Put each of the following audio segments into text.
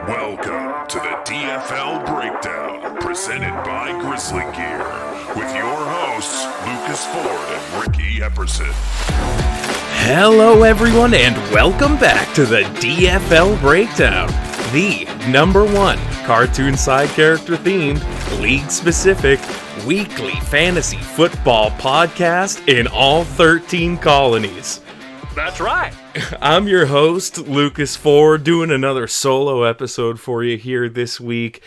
Welcome to the DFL Breakdown, presented by GrizLeeGear, with your hosts, Lucas Ford and Ricky Epperson. Hello everyone and welcome back to the DFL Breakdown, the #1 cartoon side character themed, league-specific, weekly fantasy football podcast in all 13 colonies. That's right. I'm your host, Lucas Ford, doing another solo episode for you here this week.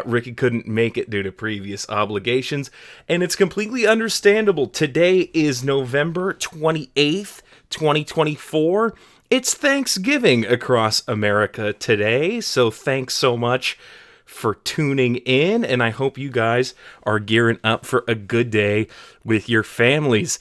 Ricky couldn't make it due to previous obligations, and it's completely understandable. Today is November 28th, 2024. It's Thanksgiving across America today, so thanks so much for tuning in, and I hope you guys are gearing up for a good day with your families.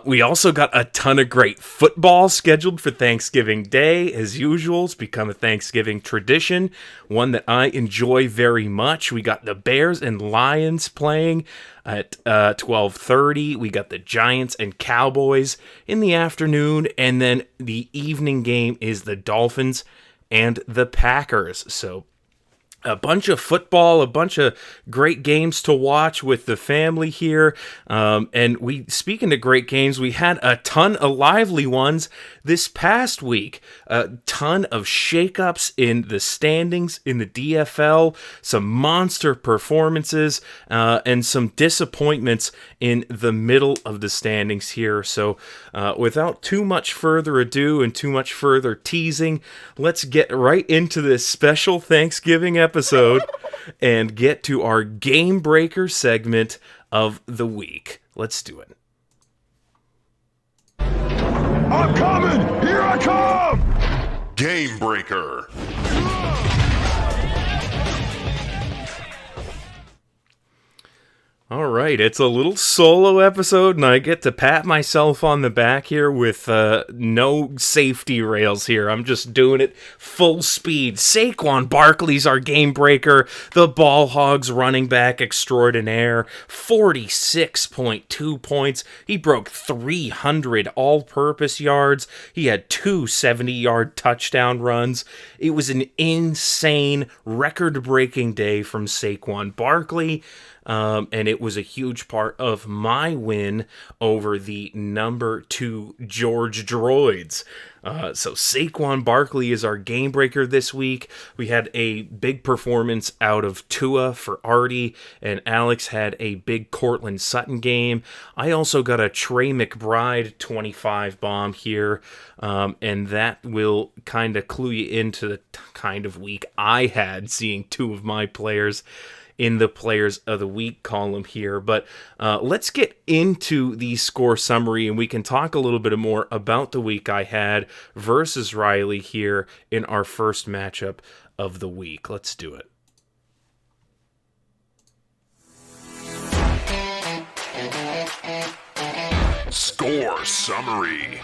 We also got a ton of great football scheduled for Thanksgiving Day. As usual, it's become a Thanksgiving tradition, one that I enjoy very much. We got the Bears and Lions playing at 12:30. We got the Giants and Cowboys in the afternoon, and then the evening game is the Dolphins and the Packers. So a bunch of football, a bunch of great games to watch with the family here. Speaking of great games, we had a ton of lively ones this past week. A ton of shakeups in the standings in the DFL, some monster performances, and some disappointments in the middle of the standings here. So without too much further ado and too much further teasing, let's get right into this special Thanksgiving episode and get to our Game Breaker segment of the week. Let's do it. I'm coming! Here I come! Game Breaker. All right, it's a little solo episode, and I get to pat myself on the back here with no safety rails here. I'm just doing it full speed. Saquon Barkley's our game breaker, the Ball Hogs running back extraordinaire, 46.2 points. He broke 300 all-purpose yards. He had 2 70-yard touchdown runs. It was an insane, record-breaking day from Saquon Barkley. And it was a huge part of my win over the #2 George Droids. So Saquon Barkley is our game breaker this week. We had a big performance out of Tua for Artie, and Alex had a big Cortland Sutton game. I also got a Trey McBride 25 bomb here, and that will kind of clue you into the kind of week I had, seeing 2 of my players in the Players of the Week column here. But let's get into the score summary, and we can talk a little bit more about the week I had versus Riley here in our first matchup of the week. Let's do it. Score summary.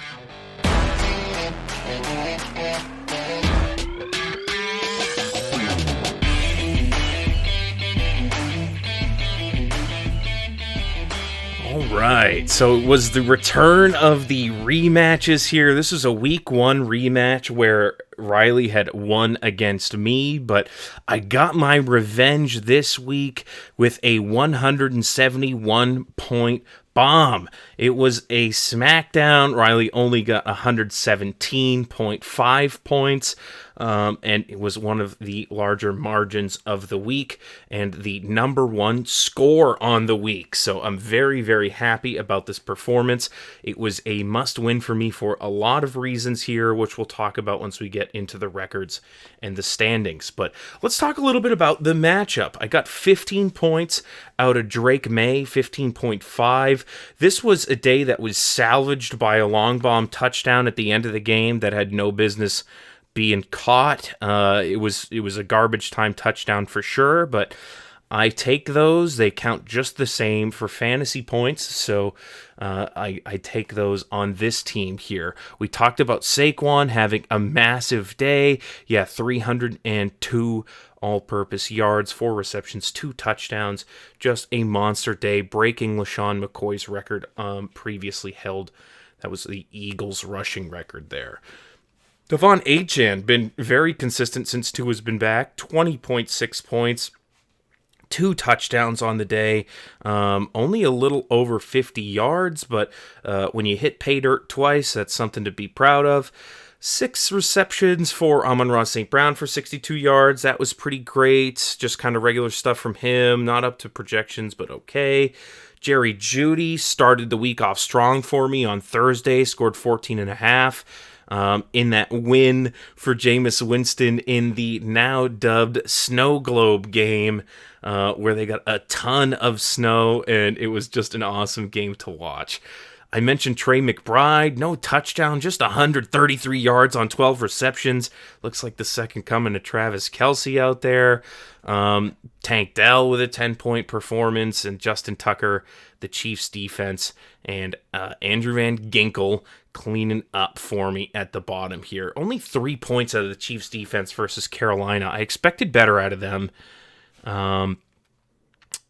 All right, so it was the return of the rematches here. This is a week 1 rematch where Riley had won against me, but I got my revenge this week with a 171-point bomb. It was a smackdown. Riley only got 117.5 points, and it was one of the larger margins of the week and the #1 score on the week. So I'm very, very happy about this performance. It was a must-win for me for a lot of reasons here, which we'll talk about once we get into the records and the standings. But let's talk a little bit about the matchup. I got 15 points out of Drake May, 15.5. This was a day that was salvaged by a long bomb touchdown at the end of the game that had no business being caught. It was a garbage time touchdown for sure, but I take those. They count just the same for fantasy points, so I take those on this team here. We talked about Saquon having a massive day. Yeah, 302 all-purpose yards, 4 receptions, 2 touchdowns. Just a monster day, breaking LaShawn McCoy's record previously held. That was the Eagles' rushing record there. Devon Achane been very consistent since Tua has been back. 20.6 points. 2 touchdowns on the day, only a little over 50 yards, but when you hit pay dirt twice, that's something to be proud of. 6 receptions for Amon-Ra St. Brown for 62 yards. That was pretty great. Just kind of regular stuff from him. Not up to projections, but okay. Jerry Jeudy started the week off strong for me on Thursday, scored 14.5. In that win for Jameis Winston in the now dubbed Snow Globe game, where they got a ton of snow, and it was just an awesome game to watch. I mentioned Trey McBride, no touchdown, just 133 yards on 12 receptions. Looks like the second coming of Travis Kelce out there. Tank Dell with a 10-point performance, and Justin Tucker, the Chiefs defense, and Andrew Van Ginkel cleaning up for me at the bottom here. Only 3 points out of the Chiefs defense versus Carolina. I expected better out of them.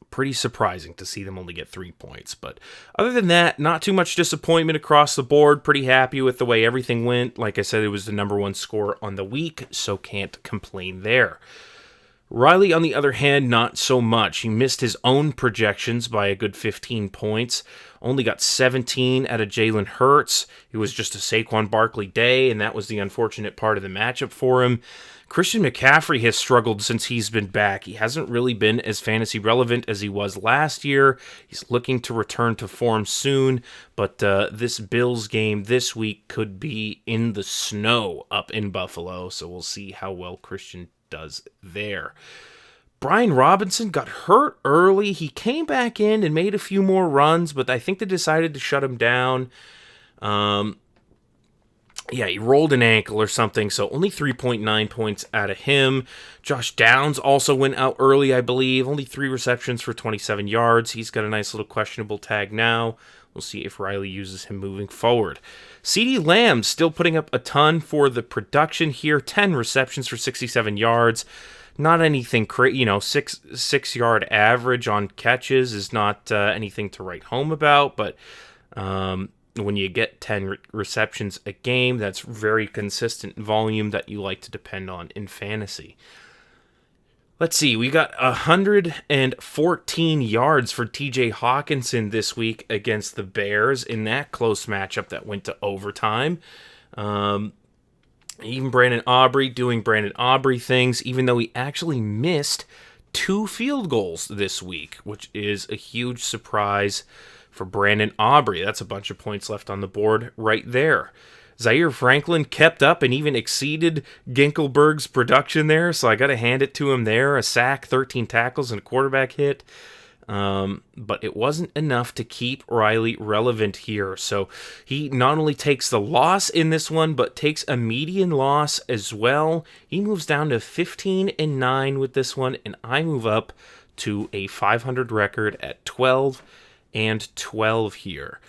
Pretty surprising to see them only get 3 points. But other than that, not too much disappointment across the board. Pretty happy with the way everything went. Like I said, it was the number 1 score on the week, so can't complain there. Riley, on the other hand, not so much. He missed his own projections by a good 15 points. Only got 17 out of Jalen Hurts. It was just a Saquon Barkley day, and that was the unfortunate part of the matchup for him. Christian McCaffrey has struggled since he's been back. He hasn't really been as fantasy relevant as he was last year. He's looking to return to form soon, but this Bills game this week could be in the snow up in Buffalo, so we'll see how well Christian does there. Brian Robinson got hurt early. He came back in and made a few more runs, but I think they decided to shut him down. He rolled an ankle or something, so only 3.9 points out of him. Josh Downs also went out early, I believe. Only 3 receptions for 27 yards. He's got a nice little questionable tag now. We'll see if Riley uses him moving forward. CeeDee Lamb still putting up a ton for the production here. 10 receptions for 67 yards. Not anything crazy, 6-yard average on catches is not anything to write home about, but when you get 10 receptions a game, that's very consistent volume that you like to depend on in fantasy. Let's see, we got 114 yards for TJ Hawkinson this week against the Bears in that close matchup that went to overtime. Even Brandon Aubrey doing Brandon Aubrey things, even though he actually missed 2 field goals this week, which is a huge surprise for Brandon Aubrey. That's a bunch of points left on the board right there. Zaire Franklin kept up and even exceeded Ginkelberg's production there, so I got to hand it to him there. A sack, 13 tackles, and a quarterback hit. But it wasn't enough to keep Riley relevant here. So he not only takes the loss in this one, but takes a median loss as well. He moves down to 15-9 with this one, and I move up to a 500 record at 12-12 here.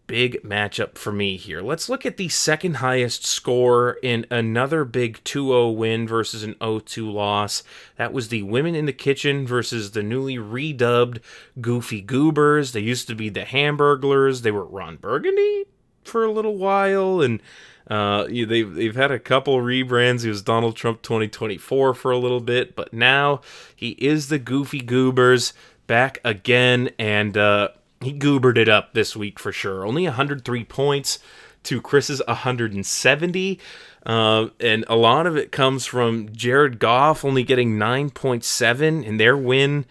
Big matchup for me here. Let's look at the second highest score in another big 2-0 win versus an 0-2 loss. That was the Women in the Kitchen versus the newly redubbed Goofy Goobers. They used to be the Hamburglers. They were Ron Burgundy for a little while, and they've had a couple rebrands. He was Donald Trump 2024 for a little bit, but now he is the Goofy Goobers back again, and he goobered it up this week for sure. Only 103 points to Chris's 170. And a lot of it comes from Jared Goff only getting 9.7 in their win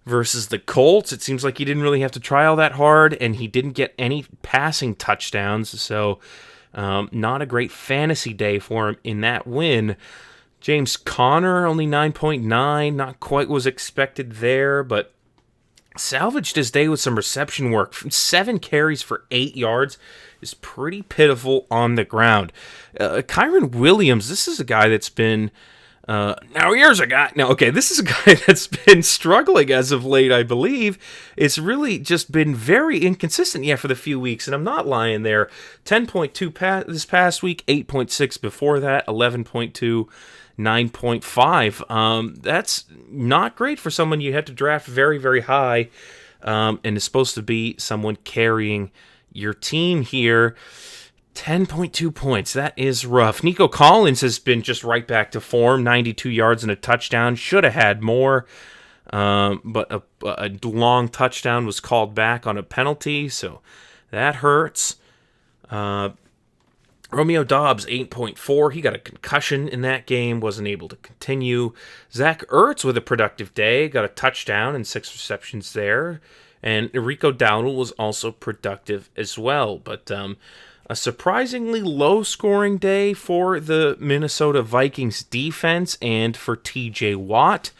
versus the Colts. It seems like he didn't really have to try all that hard, and he didn't get any passing touchdowns. So not a great fantasy day for him in that win. James Conner only 9.9. Not quite was expected there, but salvaged his day with some reception work. 7 carries for 8 yards is pretty pitiful on the ground. Kyron Williams, this is a guy that's been... this is a guy that's been struggling as of late, I believe. It's really just been very inconsistent, for the few weeks, and I'm not lying there. 10.2 this past week, 8.6 before that, 11.2, 9.5. That's not great for someone you had to draft very, very high, and is supposed to be someone carrying your team here. 10.2 points. That is rough. Nico Collins has been just right back to form. 92 yards and a touchdown. Should have had more. But a long touchdown was called back on a penalty, so that hurts. Romeo Dobbs, 8.4. He got a concussion in that game, wasn't able to continue. Zach Ertz with a productive day, got a touchdown and 6 receptions there. And Rico Dowdle was also productive as well. But a surprisingly low-scoring day for the Minnesota Vikings defense and for TJ Watt.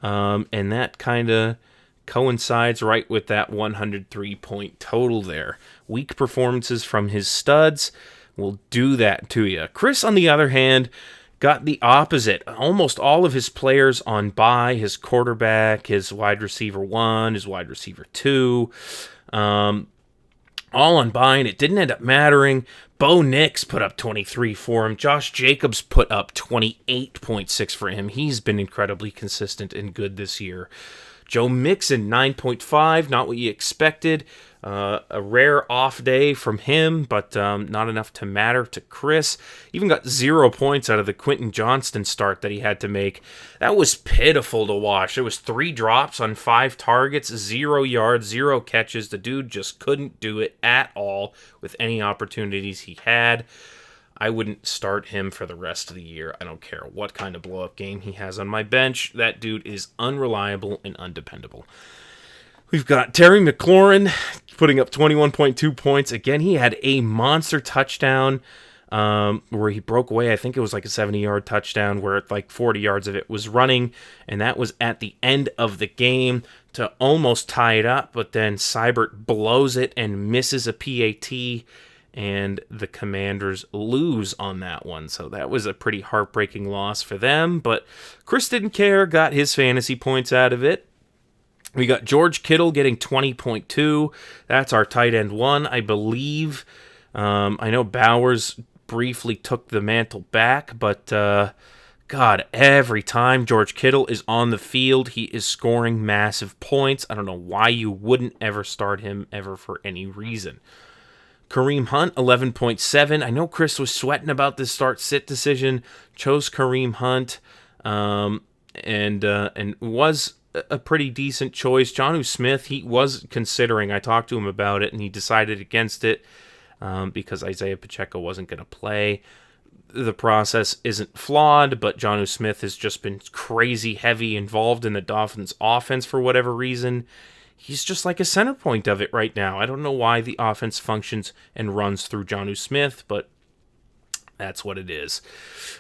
And that kind of coincides right with that 103-point total there. Weak performances from his studs will do that to you. Chris, on the other hand, got the opposite. Almost all of his players on bye, his quarterback, his wide receiver 1, his wide receiver 2, all on bye, and it didn't end up mattering. Bo Nix put up 23 for him. Josh Jacobs put up 28.6 for him. He's been incredibly consistent and good this year. Joe Mixon, 9.5, not what you expected. A rare off day from him, but not enough to matter to Chris. Even got 0 points out of the Quentin Johnston start that he had to make. That was pitiful to watch. There was 3 drops on 5 targets, 0 yards, 0 catches. The dude just couldn't do it at all with any opportunities he had. I wouldn't start him for the rest of the year. I don't care what kind of blow-up game he has on my bench. That dude is unreliable and undependable. We've got Terry McLaurin putting up 21.2 points. Again, he had a monster touchdown where he broke away. I think it was like a 70-yard touchdown where like 40 yards of it was running, and that was at the end of the game to almost tie it up, but then Seibert blows it and misses a PAT, and the Commanders lose on that one. So that was a pretty heartbreaking loss for them, but Chris didn't care, got his fantasy points out of it. We got George Kittle getting 20.2. That's our tight end 1, I believe. I know Bowers briefly took the mantle back, but God, every time George Kittle is on the field, he is scoring massive points. I don't know why you wouldn't ever start him ever for any reason. Kareem Hunt, 11.7. I know Chris was sweating about this start-sit decision. Chose Kareem Hunt, and was a pretty decent choice. Jonnu Smith, he was considering. I talked to him about it, and he decided against it because Isaiah Pacheco wasn't going to play. The process isn't flawed, but Jonnu Smith has just been crazy heavy involved in the Dolphins' offense for whatever reason. He's just like a center point of it right now. I don't know why the offense functions and runs through Jonnu Smith, but that's what it is.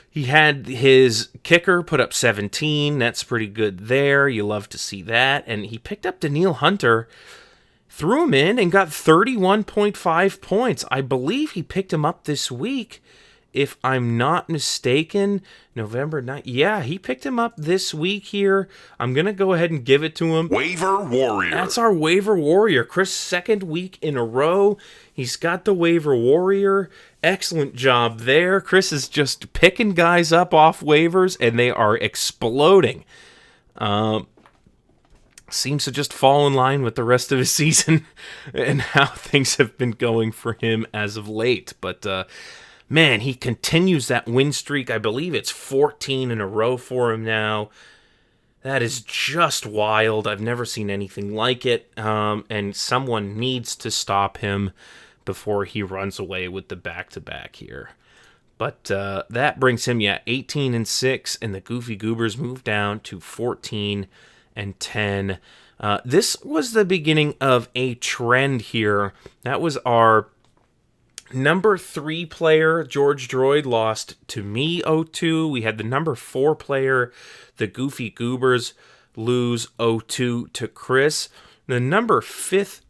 He had his kicker put up 17. That's pretty good there. You love to see that. And he picked up Danielle Hunter, threw him in, and got 31.5 points. I believe he picked him up this week, if I'm not mistaken. November 9th. Yeah, he picked him up this week here. I'm going to go ahead and give it to him. Waiver Warrior. That's our Waiver Warrior. Chris, second week in a row. He's got the Waiver Warrior. Excellent job there. Chris is just picking guys up off waivers, and they are exploding. Seems to just fall in line with the rest of his season and how things have been going for him as of late. But, man, he continues that win streak. I believe it's 14 in a row for him now. That is just wild. I've never seen anything like it. And someone needs to stop him before he runs away with the back-to-back here. But that brings him, 18-6, and the Goofy Goobers move down to 14-10. This was the beginning of a trend here. That was our number 3 player, George Droid, lost to me 0-2. We had the number 4 player, the Goofy Goobers, lose 0-2 to Chris. The number 5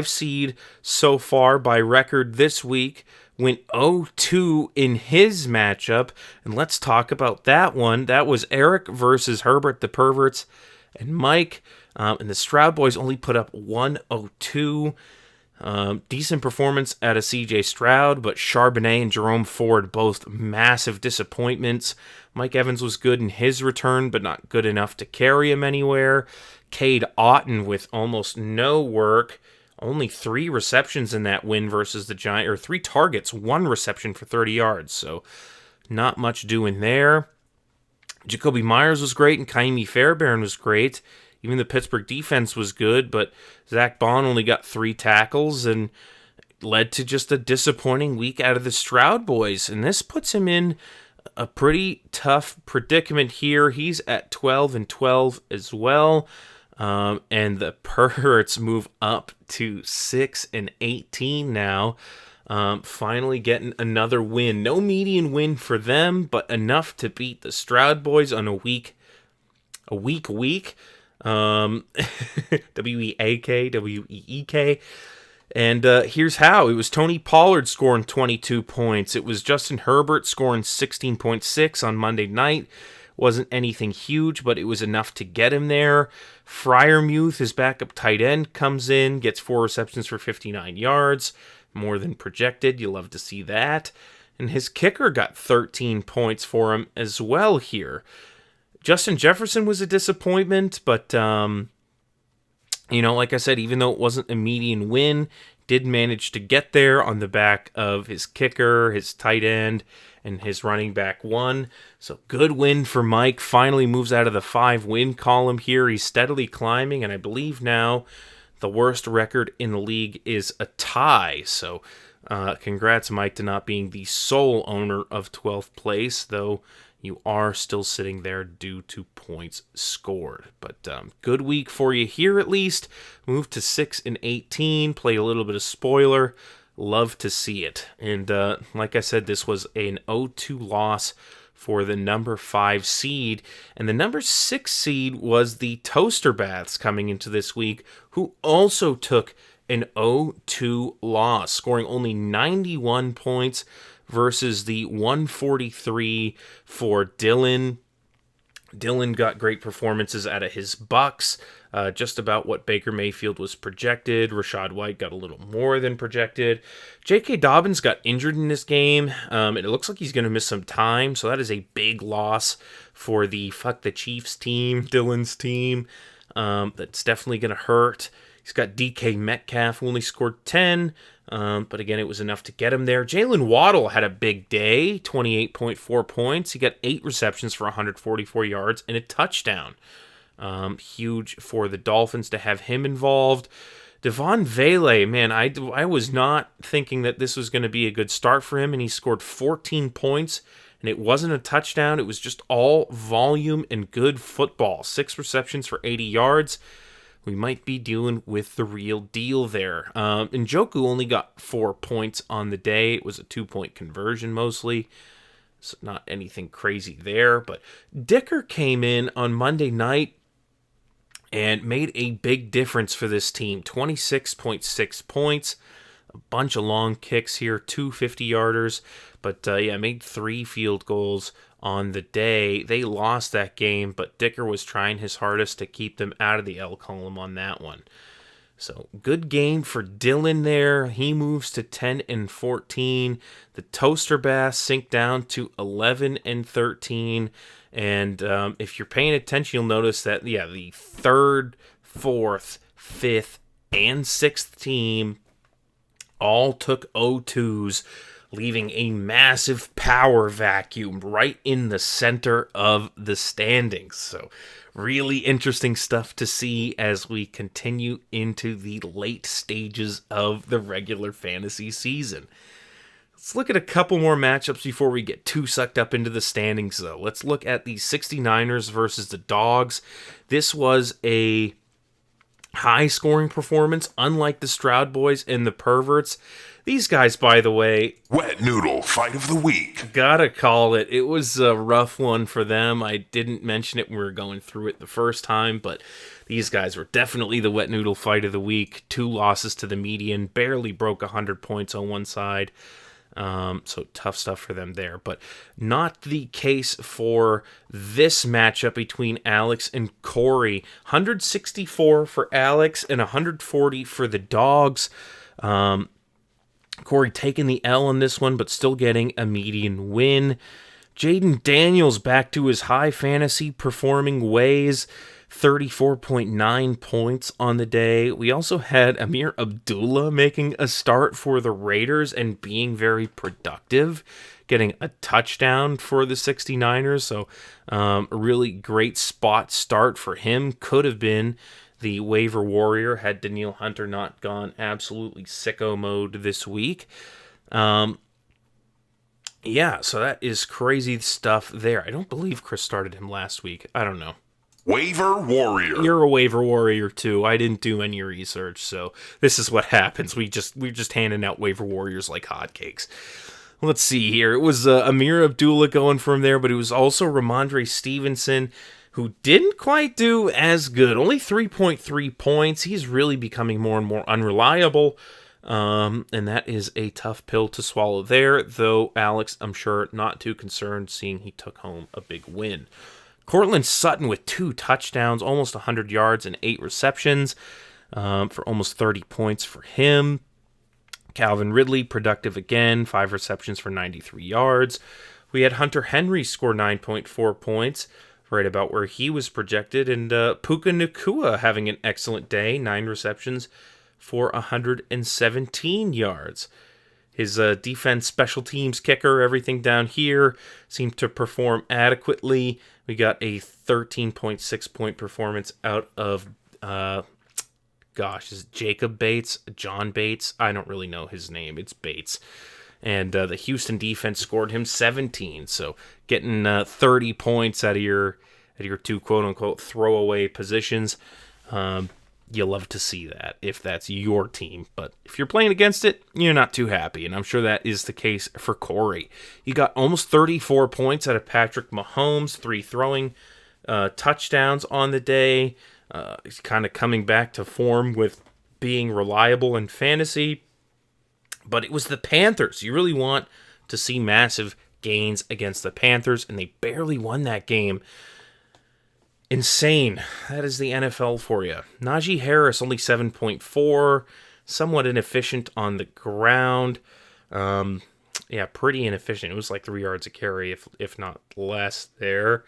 seed so far by record this week went 0-2 in his matchup. And let's talk about that one. That was Eric versus Herbert the Perverts and Mike. And the Stroud Boys only put up 1-0-2. Decent performance out of CJ Stroud, but Charbonnet and Jerome Ford both massive disappointments. Mike Evans was good in his return, but not good enough to carry him anywhere. Cade Otton with almost no work. only 3 receptions in that win versus the Giants, or 3 targets, 1 reception for 30 yards. So not much doing there. Jacoby Myers was great, and Kaimi Fairbairn was great. Even the Pittsburgh defense was good, but Zach Bond only got 3 tackles and led to just a disappointing week out of the Stroud boys. And this puts him in a pretty tough predicament here. He's at 12-12 as well. And the Perverts move up to 6-18 now. Finally getting another win. No median win for them, but enough to beat the Stroud boys on a week. W-E-A-K, W-E-E-K. And here's how. It was Tony Pollard scoring 22 points. It was Justin Herbert scoring 16.6 on Monday night. Wasn't anything huge, but it was enough to get him there. Freiermuth, his backup tight end, comes in, gets 4 receptions for 59 yards. More than projected. You love to see that. And his kicker got 13 points for him as well here. Justin Jefferson was a disappointment, but, like I said, even though it wasn't a median win, did manage to get there on the back of his kicker, his tight end, and his running back one. So good win for Mike. Finally moves out of the 5-win column here. He's steadily climbing, and I believe now the worst record in the league is a tie. So congrats, Mike, to not being the sole owner of 12th place, though you are still sitting there due to points scored. But good week for you here at least. Move to 6-18. Play a little bit of spoiler. Love to see it. And like I said, this was an 0-2 loss for the number 5 seed. And the number 6 seed was the Toaster Baths coming into this week, who also took an 0-2 loss, scoring only 91 points versus the 143 for Dylan. Dylan got great performances out of his Bucks, just about what Baker Mayfield was projected. Rachaad White got a little more than projected. J.K. Dobbins got injured in this game, and it looks like he's going to miss some time, so that is a big loss for the Fuck the Chiefs team, Dylan's team. That's definitely going to hurt. He's got DK Metcalf, who only scored 10, but again, it was enough to get him there. Jalen Waddle had a big day, 28.4 points. He got 8 receptions for 144 yards and a touchdown. Huge for the Dolphins to have him involved. Devon Vele, man, I was not thinking that this was going to be a good start for him, and he scored 14 points, and it wasn't a touchdown. It was just all volume and good football. 6 receptions for 80 yards. We might be dealing with the real deal there. Njoku only got 4 points on the day. It was a 2-point conversion mostly. So not anything crazy there. But Dicker came in on Monday night and made a big difference for this team. 26.6 points. A bunch of long kicks here. 2 50-yarders. But made 3 field goals on the day. They lost that game, but Dicker was trying his hardest to keep them out of the L column on that one. So good game for Dylan there. He moves to 10-14. The Toaster Baths sink down to 11-13. And if you're paying attention, you'll notice that the 3rd, 4th, 5th, and 6th team all took 0-2s, leaving a massive power vacuum right in the center of the standings. So really interesting stuff to see as we continue into the late stages of the regular fantasy season. Let's look at a couple more matchups before we get too sucked up into the standings, though. Let's look at the 69ers versus the Dogs. This was a high-scoring performance, unlike the Stroud Boys and the Perverts. These guys, by the way... Wet Noodle Fight of the Week. Gotta call it. It was a rough one for them. I didn't mention it when we were going through it the first time, but these guys were definitely the Wet Noodle Fight of the Week. 2 losses to the median. Barely broke 100 points on one side. So tough stuff for them there. But not the case for this matchup between Alex and Corey. 164 for Alex and 140 for the Dogs. Corey taking the L on this one, but still getting a median win. Jaden Daniels back to his high fantasy performing ways. 34.9 points on the day. We also had Amir Abdullah making a start for the Raiders and being very productive, getting a touchdown for the 69ers. So a really great spot start for him. Could have been the waiver warrior had Danielle Hunter not gone absolutely sicko mode this week. Yeah, so that is crazy stuff there. I don't believe Chris started him last week. I don't know. Waiver Warrior. You're a waiver warrior too. I didn't do any research, so this is what happens. We're just handing out waiver warriors like hotcakes. Let's see here. It was Amir Abdullah going from there, but it was also Ramondre Stevenson, who didn't quite do as good. Only 3.3 points. He's really becoming more and more unreliable, and that is a tough pill to swallow there, though Alex, I'm sure, not too concerned, seeing he took home a big win. Cortland Sutton with 2 touchdowns, almost 100 yards and 8 receptions for almost 30 points for him. Calvin Ridley, productive again, 5 receptions for 93 yards. We had Hunter Henry score 9.4 points, right about where he was projected. And Puka Nacua having an excellent day, 9 receptions for 117 yards. His defense, special teams, kicker, everything down here seemed to perform adequately. We got a 13.6 point performance out of, is it Jacob Bates? John Bates? I don't really know his name. It's Bates. And the Houston defense scored him 17. So getting 30 points out of your 2 quote-unquote throwaway positions. You love to see that if that's your team. But if you're playing against it, you're not too happy. And I'm sure that is the case for Corey. He got almost 34 points out of Patrick Mahomes, 3 throwing touchdowns on the day. He's kind of coming back to form with being reliable in fantasy. But it was the Panthers. You really want to see massive gains against the Panthers, and they barely won that game. Insane. That is the NFL for you. Najee Harris, only 7.4. Somewhat inefficient on the ground. Pretty inefficient. It was like 3 yards a carry, if not less there.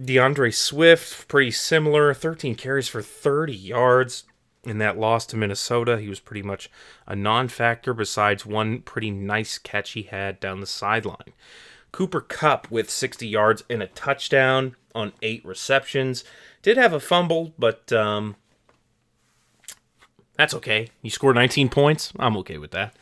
DeAndre Swift, pretty similar. 13 carries for 30 yards. In that loss to Minnesota, he was pretty much a non-factor besides one pretty nice catch he had down the sideline. Cooper Kupp with 60 yards and a touchdown on 8 receptions. Did have a fumble, but that's okay. He scored 19 points. I'm okay with that.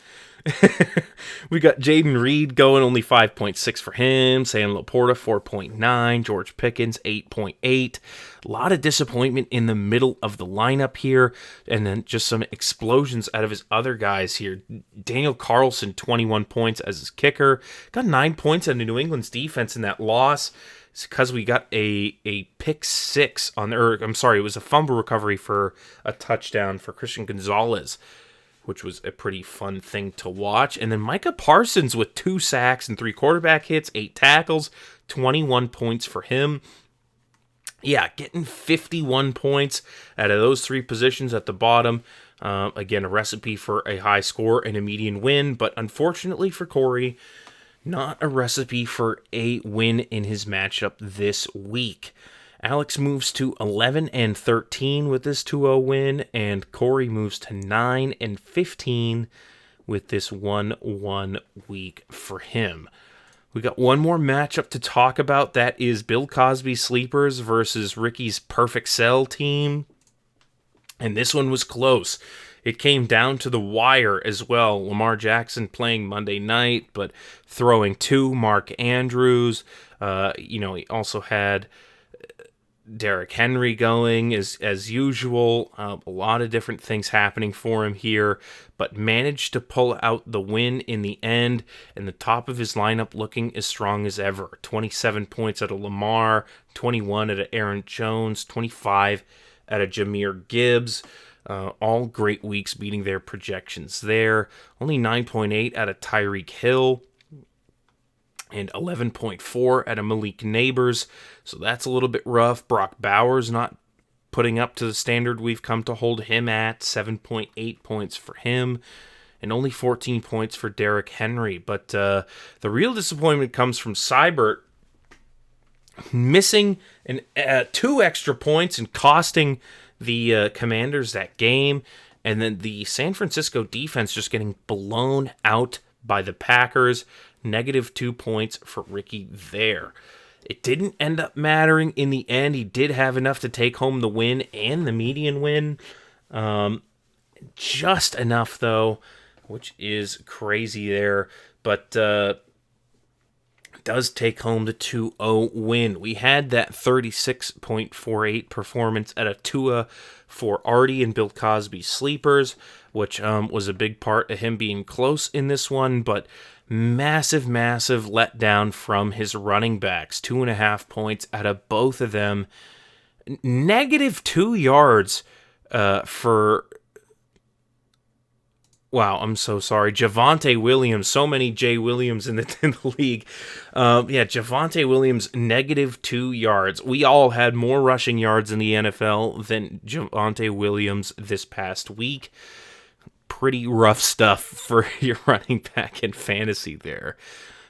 We got Jaden Reed going, only 5.6 for him. Sam Laporta, 4.9. George Pickens, 8.8. A lot of disappointment in the middle of the lineup here. And then just some explosions out of his other guys here. Daniel Carlson, 21 points as his kicker. Got 9 points out of New England's defense in that loss. It's because we got a pick 6 on there. It was a fumble recovery for a touchdown for Christian Gonzalez, which was a pretty fun thing to watch. And then Micah Parsons with 2 sacks and 3 quarterback hits, 8 tackles, 21 points for him. Yeah, getting 51 points out of those 3 positions at the bottom. Again, a recipe for a high score and a median win, but unfortunately for Corey, not a recipe for a win in his matchup this week. Alex moves to 11-13 with this 2-0 win, and Corey moves to 9-15 with this 1-1 week for him. We got one more matchup to talk about. That is Bill Cosby Sleepers versus Ricky's Perfect Cell team. And this one was close. It came down to the wire as well. Lamar Jackson playing Monday night, but throwing to Mark Andrews. He also had Derrick Henry going as usual. A lot of different things happening for him here, but managed to pull out the win in the end, and the top of his lineup looking as strong as ever. 27 points out of Lamar, 21 out of Aaron Jones, 25 out of Jahmyr Gibbs. All great weeks beating their projections there. Only 9.8 out of Tyreek Hill and 11.4 out of Malik Neighbors. So that's a little bit rough. Brock Bowers not putting up to the standard we've come to hold him at. 7.8 points for him and only 14 points for Derrick Henry. But the real disappointment comes from Seibert, missing two extra points and costing the Commanders that game. And then the San Francisco defense just getting blown out by the Packers. -2 points for Ricky there. It didn't end up mattering in the end. He did have enough to take home the win and the median win. Just enough, though, which is crazy there. But does take home the 2-0 win. We had that 36.48 performance at a Tua for Artie and Bill Cosby's sleepers, which was a big part of him being close in this one, but massive letdown from his running backs. 2.5 points out of both of them. -2 yards for... Wow, I'm so sorry. Javonte Williams. So many J. Williams in the league. Javonte Williams, -2 yards. We all had more rushing yards in the NFL than Javonte Williams this past week. Pretty rough stuff for your running back in fantasy there.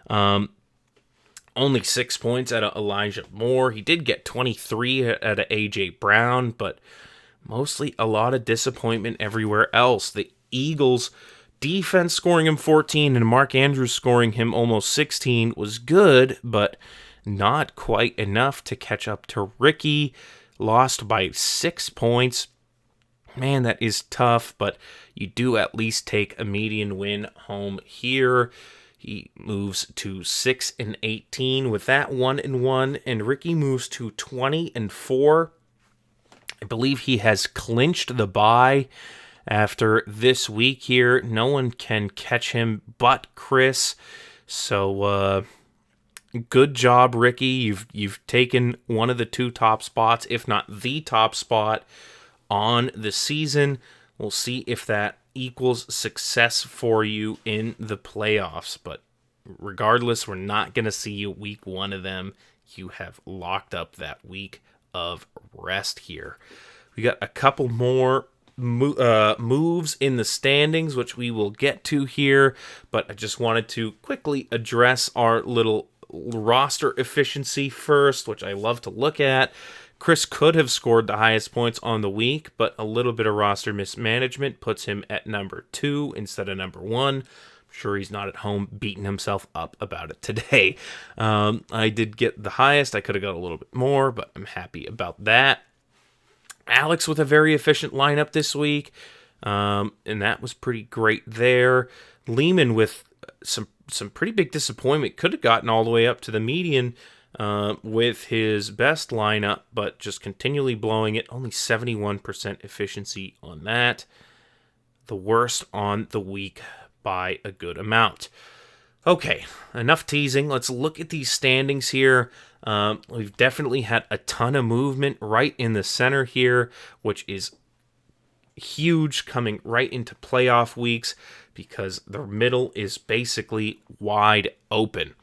Only 6 points out of Elijah Moore. He did get 23 out of A.J. Brown, but mostly a lot of disappointment everywhere else. The Eagles defense scoring him 14 and Mark Andrews scoring him almost 16 was good, but not quite enough to catch up to Ricky. Lost by 6 points. Man, that is tough, but you do at least take a median win home here. He moves to 6-18 with that 1-1, and Ricky moves to 20-4. I believe he has clinched the bye. After this week here, no one can catch him but Chris. So, good job, Ricky. You've taken one of the 2 top spots, if not the top spot, on the season. We'll see if that equals success for you in the playoffs. But regardless, we're not going to see you week 1 of them. You have locked up that week of rest here. We got a couple more moves in the standings, which we will get to here, but I just wanted to quickly address our little roster efficiency first, which I love to look at. Chris could have scored the highest points on the week, but a little bit of roster mismanagement puts him at number 2 instead of number 1. I'm sure he's not at home beating himself up about it today. I did get the highest. I could have got a little bit more, but I'm happy about that. Alex with a very efficient lineup this week, and that was pretty great there. Lehman with some pretty big disappointment. Could have gotten all the way up to the median with his best lineup, but just continually blowing it. Only 71% efficiency on that. The worst on the week by a good amount. Okay, enough teasing. Let's look at these standings here. We've definitely had a ton of movement right in the center here, which is huge coming right into playoff weeks because the middle is basically wide open.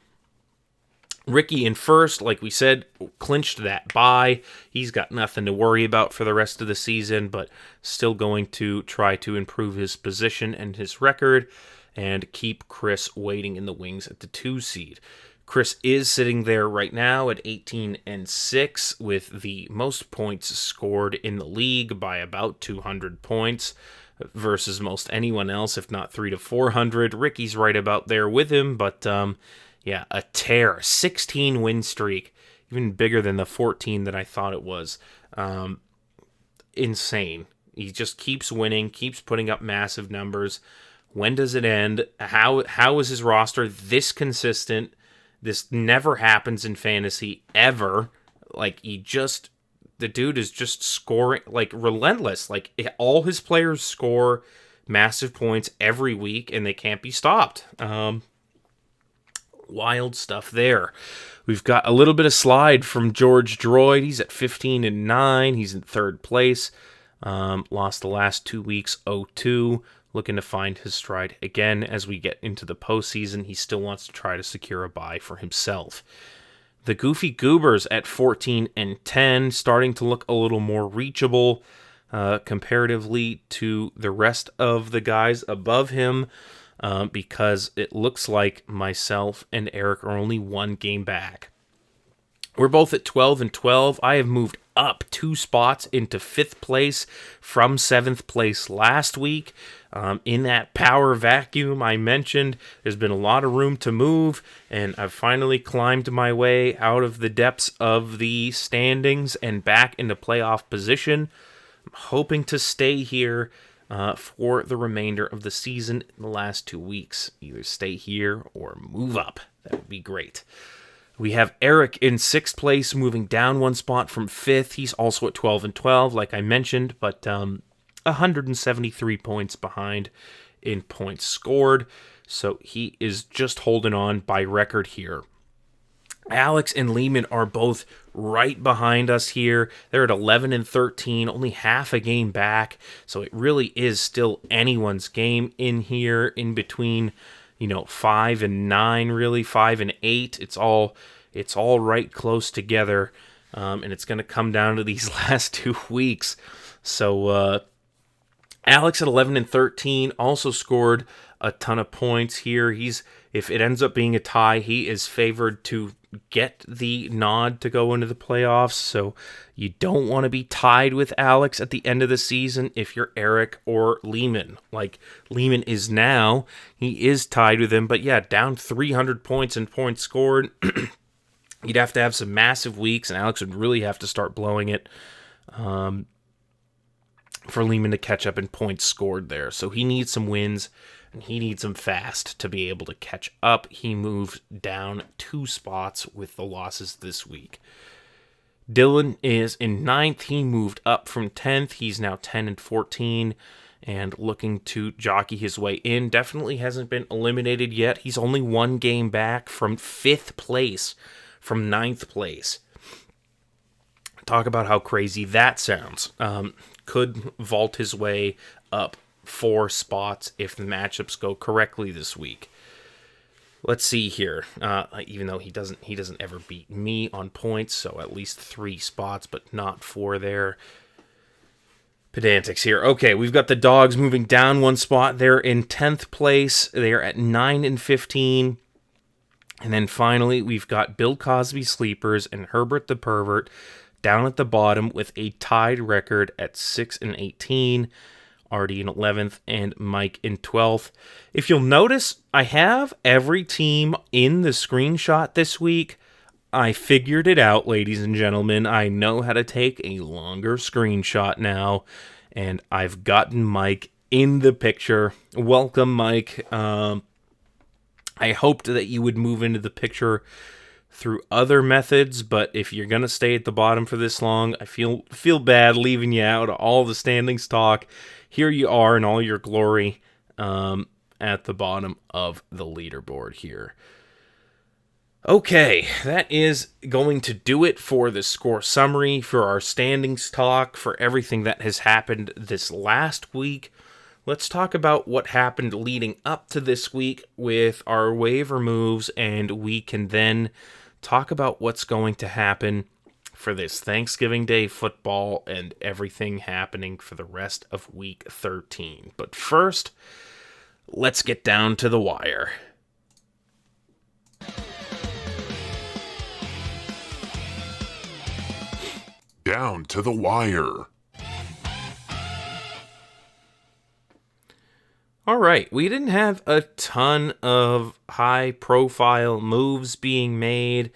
Ricky in first, like we said, clinched that bye. He's got nothing to worry about for the rest of the season, but still going to try to improve his position and his record and keep Chris waiting in the wings at the 2 seed. Chris is sitting there right now at 18-6 with the most points scored in the league by about 200 points versus most anyone else, if not 300 to 400. Ricky's right about there with him, but a tear, 16 win streak, even bigger than the 14 that I thought it was. Insane. He just keeps winning, keeps putting up massive numbers. When does it end? How is his roster this consistent? This never happens in fantasy ever. Like, the dude is just scoring, like, relentless. Like, all his players score massive points every week, and they can't be stopped. Wild stuff there. We've got a little bit of slide from George Droid. He's at 15-9. He's in 3rd place. Lost the last 2 weeks, 0-2. Looking to find his stride again as we get into the postseason. He still wants to try to secure a bye for himself. The Goofy Goobers at 14-10, starting to look a little more reachable comparatively to the rest of the guys above him, because it looks like myself and Eric are only 1 game back. We're both at 12 and 12. I have moved up 2 spots into 5th place from 7th place last week. In that power vacuum I mentioned, there's been a lot of room to move, and I've finally climbed my way out of the depths of the standings and back into playoff position. I'm hoping to stay here for the remainder of the season in the last 2 weeks. Either stay here or move up. That would be great. We have Eric in 6th place, moving down 1 spot from 5th. He's also at 12 and 12, like I mentioned, but 173 points behind in points scored. So he is just holding on by record here. Alex and Lehman are both right behind us here. They're at 11 and 13, only half a game back. So it really is still anyone's game in here, in between 5 and 9, really 5 and 8. It's all right close together, and it's going to come down to these last 2 weeks. So Alex at 11 and 13 also scored a ton of points here. If it ends up being a tie, he is favored to get the nod to go into the playoffs. So you don't want to be tied with Alex at the end of the season if you're Eric or Lehman. Like Lehman is now, he is tied with him, but yeah, down 300 points in points scored. You'd have to have some massive weeks, and Alex would really have to start blowing it for Lehman to catch up in points scored there. So he needs some wins, and he needs them fast to be able to catch up. He moved down 2 spots with the losses this week. Dylan is in 9th. He moved up from 10th. He's now 10 and 14 and looking to jockey his way in. Definitely hasn't been eliminated yet. He's only 1 game back from 5th place, from 9th place. Talk about how crazy that sounds. Could vault his way up 4 spots if the matchups go correctly this week. Let's see here. Even though he doesn't ever beat me on points, so at least 3 spots, but not 4 there. Pedantics here. Okay, we've got the Dogs moving down 1 spot. They're in 10th place. They're at 9 and 15. And then finally, we've got Bill Cosby Sleepers and Herbert the Pervert down at the bottom with a tied record at 6 and 18. Artie in 11th, and Mike in 12th. If you'll notice, I have every team in the screenshot this week. I figured it out, ladies and gentlemen. I know how to take a longer screenshot now, and I've gotten Mike in the picture. Welcome, Mike. I hoped that you would move into the picture through other methods, but if you're going to stay at the bottom for this long, I feel bad leaving you out of all the standings talk. Here you are in all your glory at the bottom of the leaderboard here. Okay, that is going to do it for the score summary, for our standings talk, for everything that has happened this last week. Let's talk about what happened leading up to this week with our waiver moves, and we can then talk about what's going to happen for this Thanksgiving Day football and everything happening for the rest of Week 13. But first, let's get down to the wire. Down to the wire. All right, we didn't have a ton of high-profile moves being made.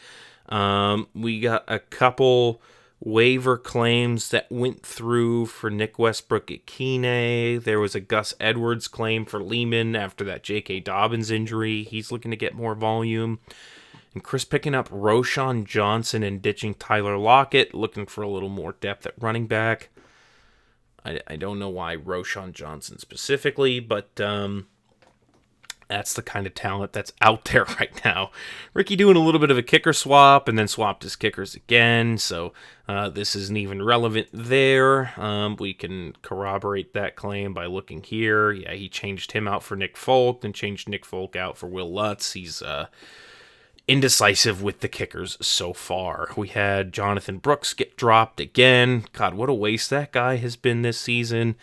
We got a couple waiver claims that went through for Nick Westbrook at Keeney. There was a Gus Edwards claim for Lehman after that J.K. Dobbins injury. He's looking to get more volume. And Chris picking up Roschon Johnson and ditching Tyler Lockett, looking for a little more depth at running back. I don't know why Roschon Johnson specifically, but that's the kind of talent that's out there right now. Ricky doing a little bit of a kicker swap and then swapped his kickers again, so this isn't even relevant there. We can corroborate that claim by looking here. Yeah, he changed him out for Nick Folk, then changed Nick Folk out for Will Lutz. He's indecisive with the kickers so far. We had Jonathan Brooks get dropped again. God, what a waste that guy has been this season.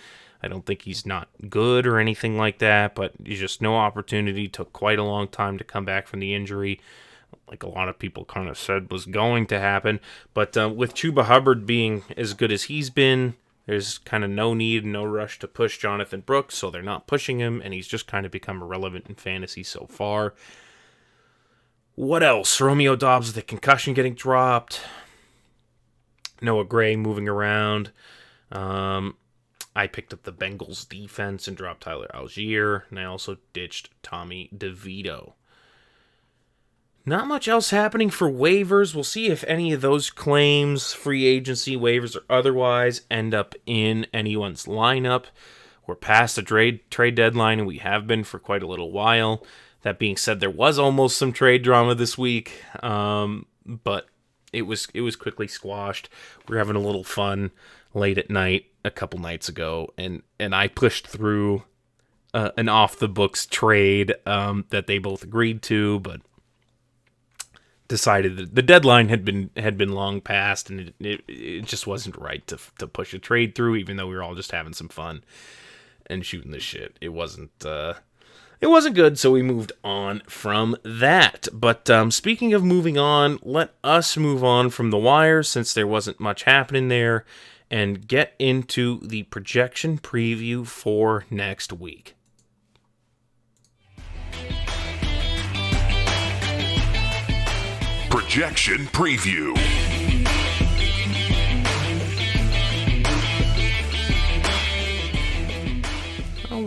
I don't think he's not good or anything like that, but just no opportunity. Took quite a long time to come back from the injury. like a lot of people kind of said was going to happen. But with Chuba Hubbard being as good as he's been, there's kind of no need, no rush to push Jonathan Brooks, so they're not pushing him, and he's just kind of become irrelevant in fantasy so far. What else? Romeo Dobbs with a concussion getting dropped. Noah Gray moving around. I picked up the Bengals defense and dropped Tyler Algier, and I also ditched Tommy DeVito. Not much else happening for waivers. We'll see if any of those claims, free agency waivers or otherwise, end up in anyone's lineup. We're past the trade deadline, and we have been for quite a little while. That being said, there was almost some trade drama this week, but it was quickly squashed. We were having a little fun late at night a couple nights ago, and I pushed through an off-the-books trade that they both agreed to, but decided that the deadline had been long past, and it just wasn't right to push a trade through, even though we were all just having some fun and shooting the shit. It wasn't good, so we moved on from that. But speaking of moving on, let us move on from the wire, since there wasn't much happening there, and get into the projection preview for next week. Projection preview. All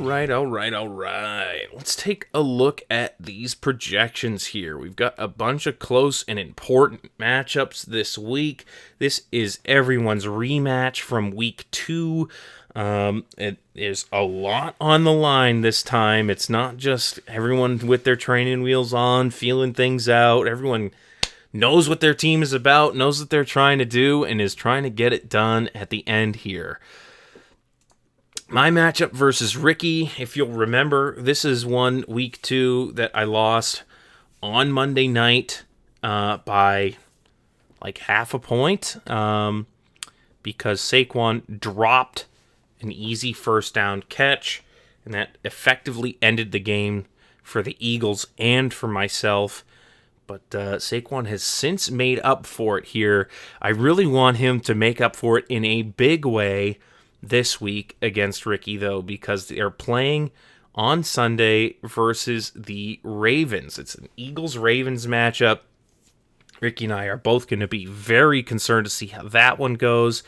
right. Let's take a look at these projections here. We've got a bunch of close and important matchups this week. This is everyone's rematch from week 2. It is a lot on the line this time. It's not just everyone with their training wheels on, feeling things out. Everyone knows what their team is about, knows what they're trying to do, and is trying to get it done at the end here. My matchup versus Ricky, if you'll remember, this is one week 2 that I lost on Monday night by like half a point because Saquon dropped an easy first down catch, and that effectively ended the game for the Eagles and for myself. But Saquon has since made up for it here. I really want him to make up for it in a big way this week against Ricky, though, because they're playing on Sunday versus the Ravens. It's an Eagles-Ravens matchup. Ricky and I are both going to be very concerned to see how that one goes.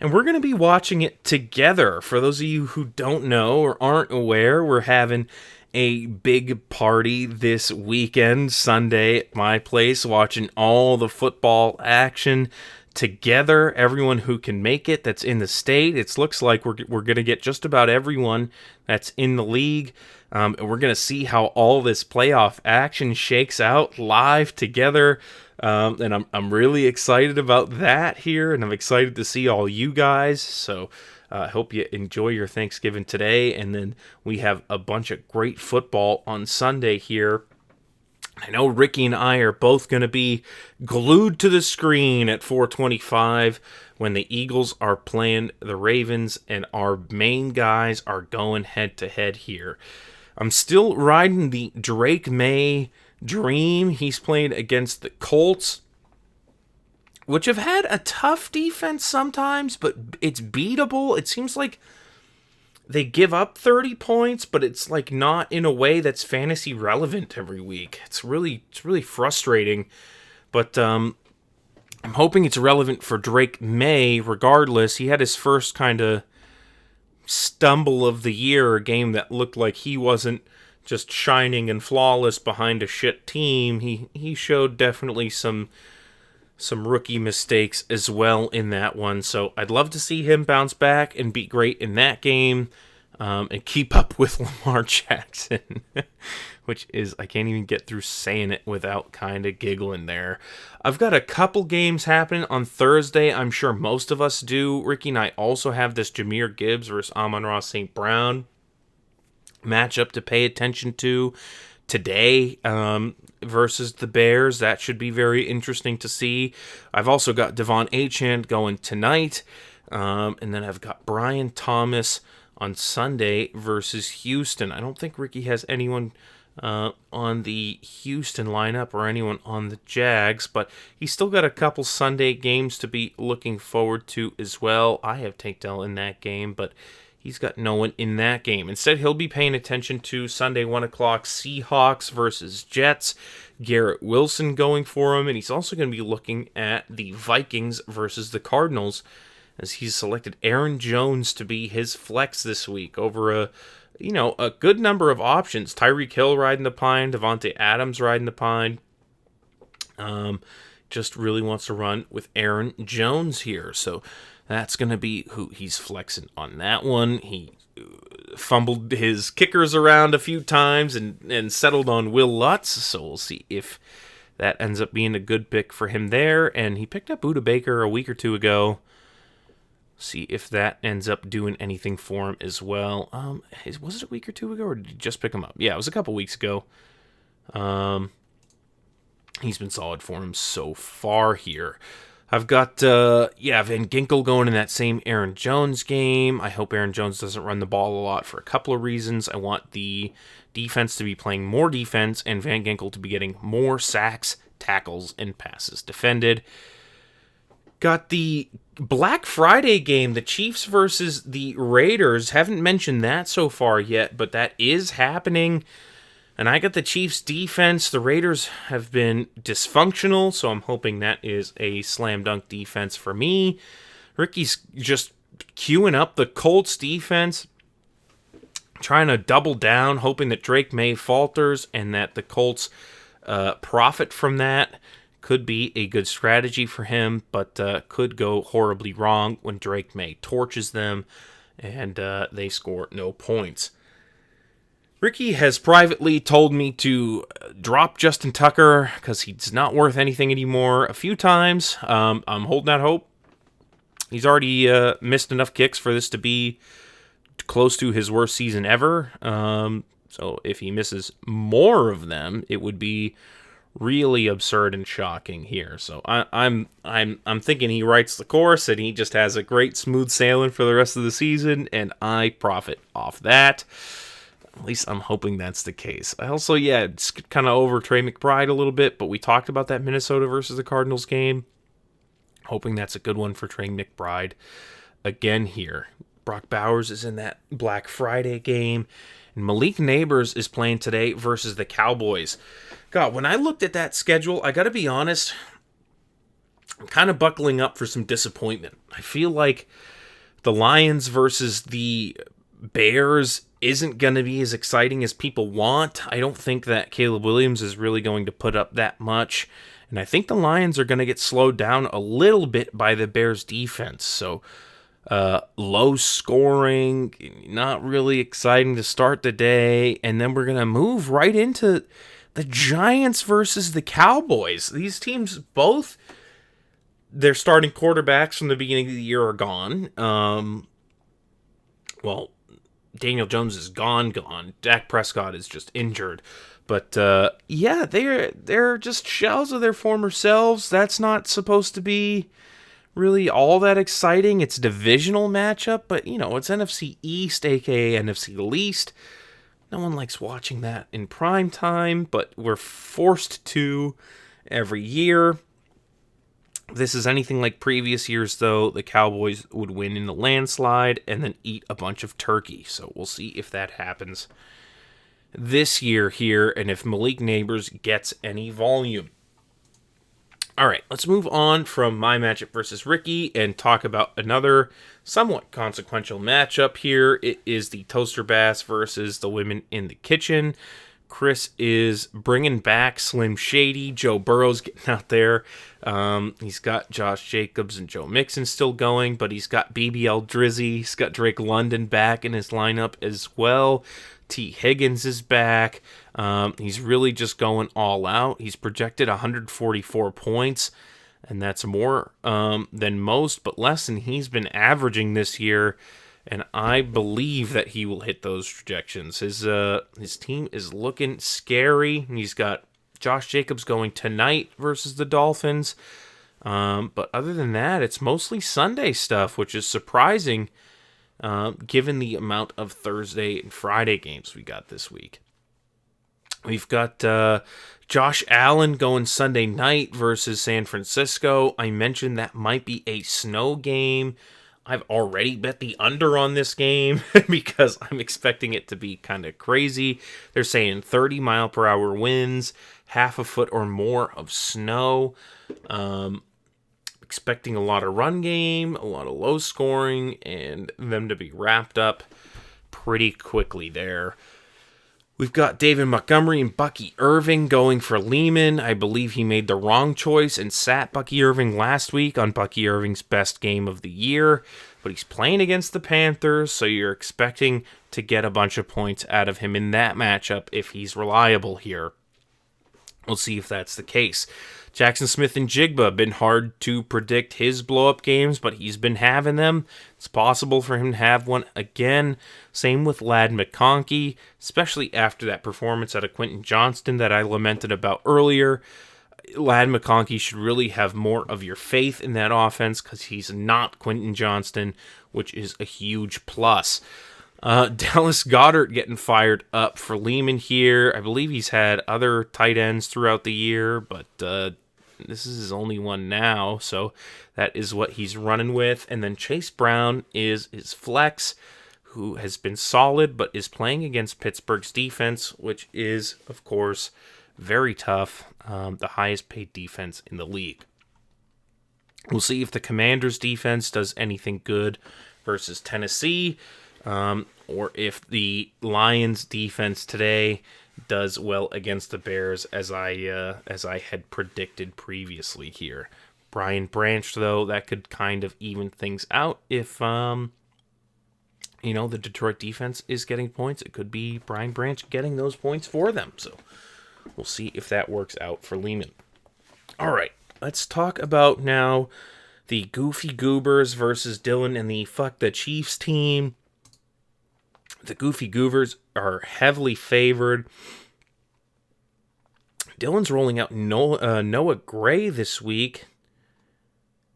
And we're going to be watching it together. For those of you who don't know or aren't aware, we're having a big party this weekend, Sunday, at my place, watching all the football action together. Everyone who can make it that's in the state. It looks like we're going to get just about everyone that's in the league. And we're going to see how all this playoff action shakes out live together. And I'm really excited about that here, and I'm excited to see all you guys. So I hope you enjoy your Thanksgiving today, and then we have a bunch of great football on Sunday here. I know Ricky and I are both going to be glued to the screen at 4:25 when the Eagles are playing the Ravens, and our main guys are going head-to-head here. I'm still riding the Drake May dream. He's playing against the Colts, which have had a tough defense sometimes, but it's beatable. It seems like they give up 30 points, but it's like not in a way that's fantasy relevant every week. It's really frustrating, but I'm hoping it's relevant for Drake May regardless. He had his first kind of stumble of the year, a game that looked like he wasn't just shining and flawless behind a shit team. He showed definitely some rookie mistakes as well in that one. So I'd love to see him bounce back and be great in that game and keep up with Lamar Jackson, which is, I can't even get through saying it without kind of giggling there. I've got a couple games happening on Thursday. I'm sure most of us do. Ricky and I also have this Jahmyr Gibbs versus Amon-Ra St. Brown matchup to pay attention to today versus the Bears. That should be very interesting to see. I've also got Devon Achane going tonight, and then I've got Brian Thomas on Sunday versus Houston. I don't think Ricky has anyone on the Houston lineup or anyone on the Jags, but he's still got a couple Sunday games to be looking forward to as well. I have Tank Dell in that game, but he's got no one in that game. Instead, he'll be paying attention to Sunday 1 o'clock Seahawks versus Jets. Garrett Wilson going for him, and he's also going to be looking at the Vikings versus the Cardinals, as he's selected Aaron Jones to be his flex this week over a good number of options. Tyreek Hill riding the pine, Devontae Adams riding the pine. Just really wants to run with Aaron Jones here, so that's going to be who he's flexing on that one. He fumbled his kickers around a few times and settled on Will Lutz, so we'll see if that ends up being a good pick for him there. And he picked up Budda Baker a week or two ago. See if that ends up doing anything for him as well. Was it a week or two ago, or did you just pick him up? Yeah, it was a couple weeks ago. He's been solid for him so far here. I've got Van Ginkel going in that same Aaron Jones game. I hope Aaron Jones doesn't run the ball a lot for a couple of reasons. I want the defense to be playing more defense and Van Ginkel to be getting more sacks, tackles, and passes defended. Got the Black Friday game, the Chiefs versus the Raiders. Haven't mentioned that so far yet, but that is happening. And I got the Chiefs defense. The Raiders have been dysfunctional, so I'm hoping that is a slam dunk defense for me. Ricky's just queuing up the Colts defense, trying to double down, hoping that Drake May falters and that the Colts profit from that. Could be a good strategy for him, but could go horribly wrong when Drake May torches them and they score no points. Ricky has privately told me to drop Justin Tucker because he's not worth anything anymore a few times. I'm holding out hope. He's already missed enough kicks for this to be close to his worst season ever. So if he misses more of them, it would be really absurd and shocking here. So I'm thinking he writes the course and he just has a great smooth sailing for the rest of the season, and I profit off that. At least I'm hoping that's the case. I also, it's kind of over Trey McBride a little bit, but we talked about that Minnesota versus the Cardinals game. Hoping that's a good one for Trey McBride again here. Brock Bowers is in that Black Friday game, and Malik Neighbors is playing today versus the Cowboys. God, when I looked at that schedule, I got to be honest, I'm kind of buckling up for some disappointment. I feel like the Lions versus the Bears isn't going to be as exciting as people want. I don't think that Caleb Williams is really going to put up that much, and I think the Lions are going to get slowed down a little bit by the Bears defense. So low scoring, not really exciting to start the day, and then we're going to move right into the Giants versus the Cowboys. These teams both, their starting quarterbacks from the beginning of the year are gone. Daniel Jones is gone. Dak Prescott is just injured. But they're just shells of their former selves. That's not supposed to be really all that exciting. It's a divisional matchup, but it's NFC East, aka NFC Least. No one likes watching that in prime time, but we're forced to every year. If this is anything like previous years, though, the Cowboys would win in a landslide and then eat a bunch of turkey. So we'll see if that happens this year here, and if Malik Neighbors gets any volume. All right, let's move on from my matchup versus Ricky and talk about another somewhat consequential matchup here. It is the Toaster Bass versus the Women in the Kitchen. Chris is bringing back Slim Shady. Joe Burrow's getting out there. He's got Josh Jacobs and Joe Mixon still going, but he's got BBL Drizzy. He's got Drake London back in his lineup as well. T. Higgins is back. He's really just going all out. He's projected 144 points, and that's more than most, but less than he's been averaging this year. And I believe that he will hit those projections. His team is looking scary. He's got Josh Jacobs going tonight versus the Dolphins. But other than that, it's mostly Sunday stuff, which is surprising given the amount of Thursday and Friday games we got this week. We've got Josh Allen going Sunday night versus San Francisco. I mentioned that might be a snow game. I've already bet the under on this game because I'm expecting it to be kind of crazy. They're saying 30-mile-per-hour winds, half a foot or more of snow. Expecting a lot of run game, a lot of low scoring, and them to be wrapped up pretty quickly there. We've got David Montgomery and Bucky Irving going for Lehman. I believe he made the wrong choice and sat Bucky Irving last week on Bucky Irving's best game of the year. But he's playing against the Panthers, so you're expecting to get a bunch of points out of him in that matchup if he's reliable here. We'll see if that's the case. Jackson Smith and Jigba, been hard to predict his blow-up games, but he's been having them. It's possible for him to have one again. Same with Ladd McConkey, especially after that performance out of Quentin Johnston that I lamented about earlier. Ladd McConkey should really have more of your faith in that offense because he's not Quentin Johnston, which is a huge plus. Dallas Goedert getting fired up for Lehman here. I believe he's had other tight ends throughout the year, but this is his only one now, so that is what he's running with. And then Chase Brown is his flex, who has been solid, but is playing against Pittsburgh's defense, which is, of course, very tough, the highest paid defense in the league. We'll see if the Commanders' defense does anything good versus Tennessee, or if the Lions' defense today does well against the Bears, as I had predicted previously here. Brian Branch, though, that could kind of even things out if the Detroit defense is getting points. It could be Brian Branch getting those points for them. So we'll see if that works out for Lehman. All right, let's talk about now the Goofy Goobers versus Dylan and the Fuck the Chiefs team. The Goofy Goobers are heavily favored. Dylan's rolling out Noah Gray this week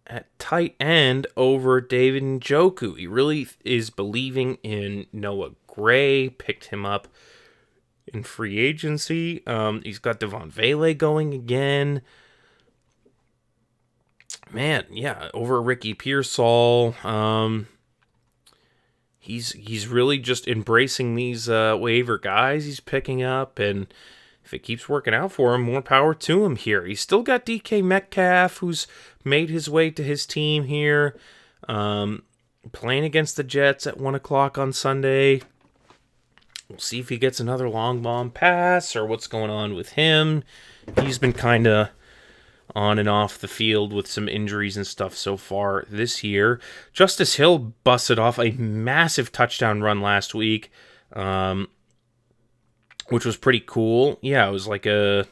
at tight end over David Njoku. He really is believing in Noah Gray. Picked him up in free agency. He's got Devon Vele going again. Man, yeah, over Ricky Pearsall. He's really just embracing these waiver guys he's picking up, and if it keeps working out for him, more power to him here. He's still got DK Metcalf, who's made his way to his team here, playing against the Jets at 1 o'clock on Sunday. We'll see if he gets another long bomb pass or what's going on with him. He's been kind of on and off the field with some injuries and stuff so far this year. Justice Hill busted off a massive touchdown run last week, which was pretty cool. Yeah, it was like a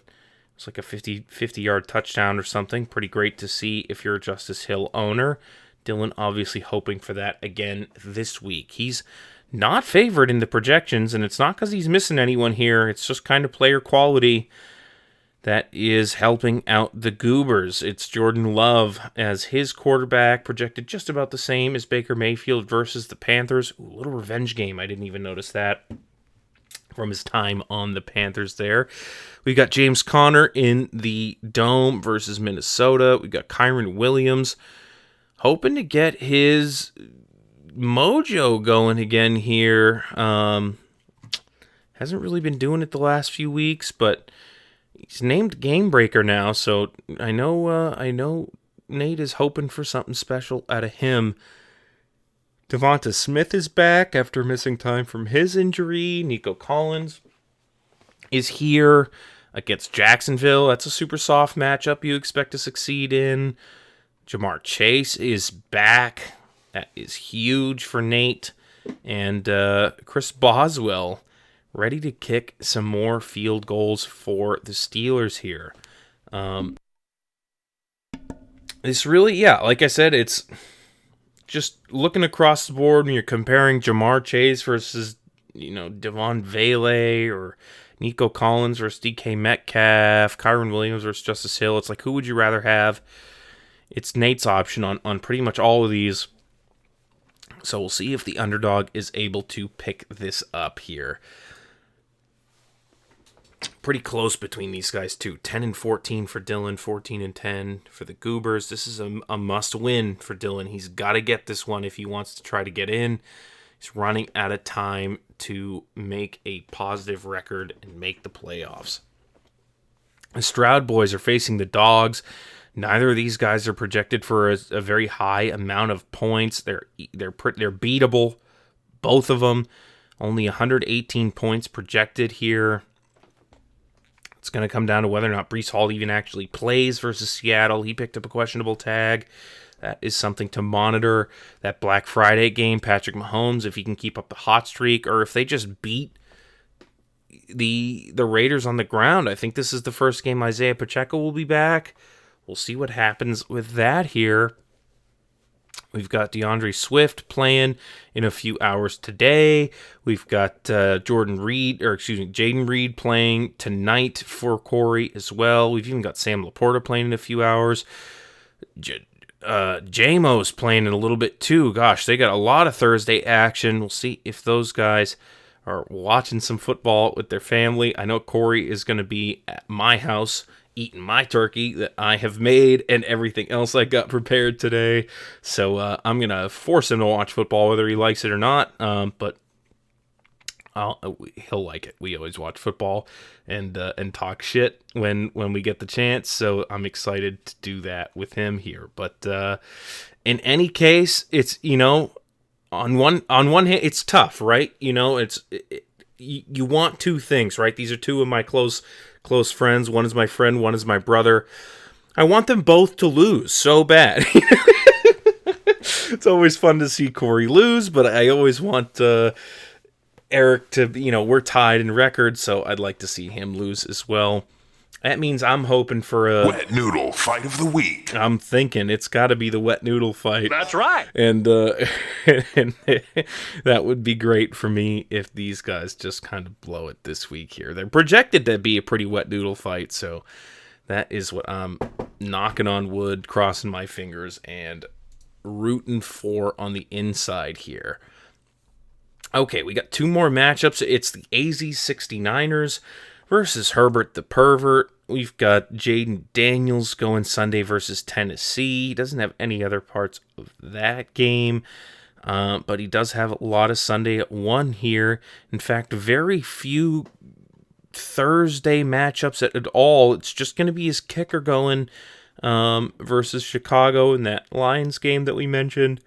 50-yard touchdown or something. Pretty great to see if you're a Justice Hill owner. Dylan obviously hoping for that again this week. He's not favored in the projections, and it's not because he's missing anyone here. It's just kind of player quality that is helping out the Goobers. It's Jordan Love as his quarterback, projected just about the same as Baker Mayfield versus the Panthers. Ooh, little revenge game. I didn't even notice that from his time on the Panthers there. We got James Conner in the Dome versus Minnesota. We got Kyron Williams hoping to get his mojo going again here. Hasn't really been doing it the last few weeks, but he's named Game Breaker now, so I know Nate is hoping for something special out of him. Devonta Smith is back after missing time from his injury. Nico Collins is here against Jacksonville. That's a super soft matchup you expect to succeed in. Jamar Chase is back. That is huge for Nate. And Chris Boswell ready to kick some more field goals for the Steelers here. It's really, like I said, it's just looking across the board when you're comparing Jamar Chase versus, Devon Vele or Nico Collins versus DK Metcalf, Kyron Williams versus Justice Hill. It's like, who would you rather have? It's Nate's option on pretty much all of these. So we'll see if the underdog is able to pick this up here. Pretty close between these guys, too. 10-14 for Dylan, 14-10 for the Goobers. This is a must-win for Dylan. He's got to get this one if he wants to try to get in. He's running out of time to make a positive record and make the playoffs. The Stroud boys are facing the Dogs. Neither of these guys are projected for a very high amount of points. They're beatable, both of them. Only 118 points projected here. It's going to come down to whether or not Breece Hall even actually plays versus Seattle. He picked up a questionable tag. That is something to monitor. That Black Friday game, Patrick Mahomes, if he can keep up the hot streak, or if they just beat the Raiders on the ground. I think this is the first game Isaiah Pacheco will be back. We'll see what happens with that here. We've got Jaden in a few hours today. We've got Jaden Reed playing tonight for Corey as well. We've even got Sam Laporta playing in a few hours. JMO's playing in a little bit too. Gosh, they got a lot of Thursday action. We'll see if those guys are watching some football with their family. I know Corey is going to be at my house eating my turkey that I have made and everything else I got prepared today. So I'm going to force him to watch football whether he likes it or not. But he'll like it. We always watch football and talk shit when we get the chance. So I'm excited to do that with him here. But in any case, it's, on one hand, it's tough, right? You want two things, right? These are two of my close friends. One is my friend, one is my brother. I want them both to lose so bad. It's always fun to see Corey lose, but I always want Eric to, we're tied in record, so I'd like to see him lose as well. That means I'm hoping for a wet noodle fight of the week. I'm thinking it's got to be the wet noodle fight. That's right. And, and that would be great for me if these guys just kind of blow it this week here. They're projected to be a pretty wet noodle fight, so that is what I'm knocking on wood, crossing my fingers, and rooting for on the inside here. Okay, we got two more matchups. It's the AZ 69ers versus Herbert the Pervert. We've got Jaden Daniels going Sunday versus Tennessee. He doesn't have any other parts of that game, but he does have a lot of Sunday at 1 here. In fact, very few Thursday matchups at all. It's just going to be his kicker going versus Chicago in that Lions game that we mentioned.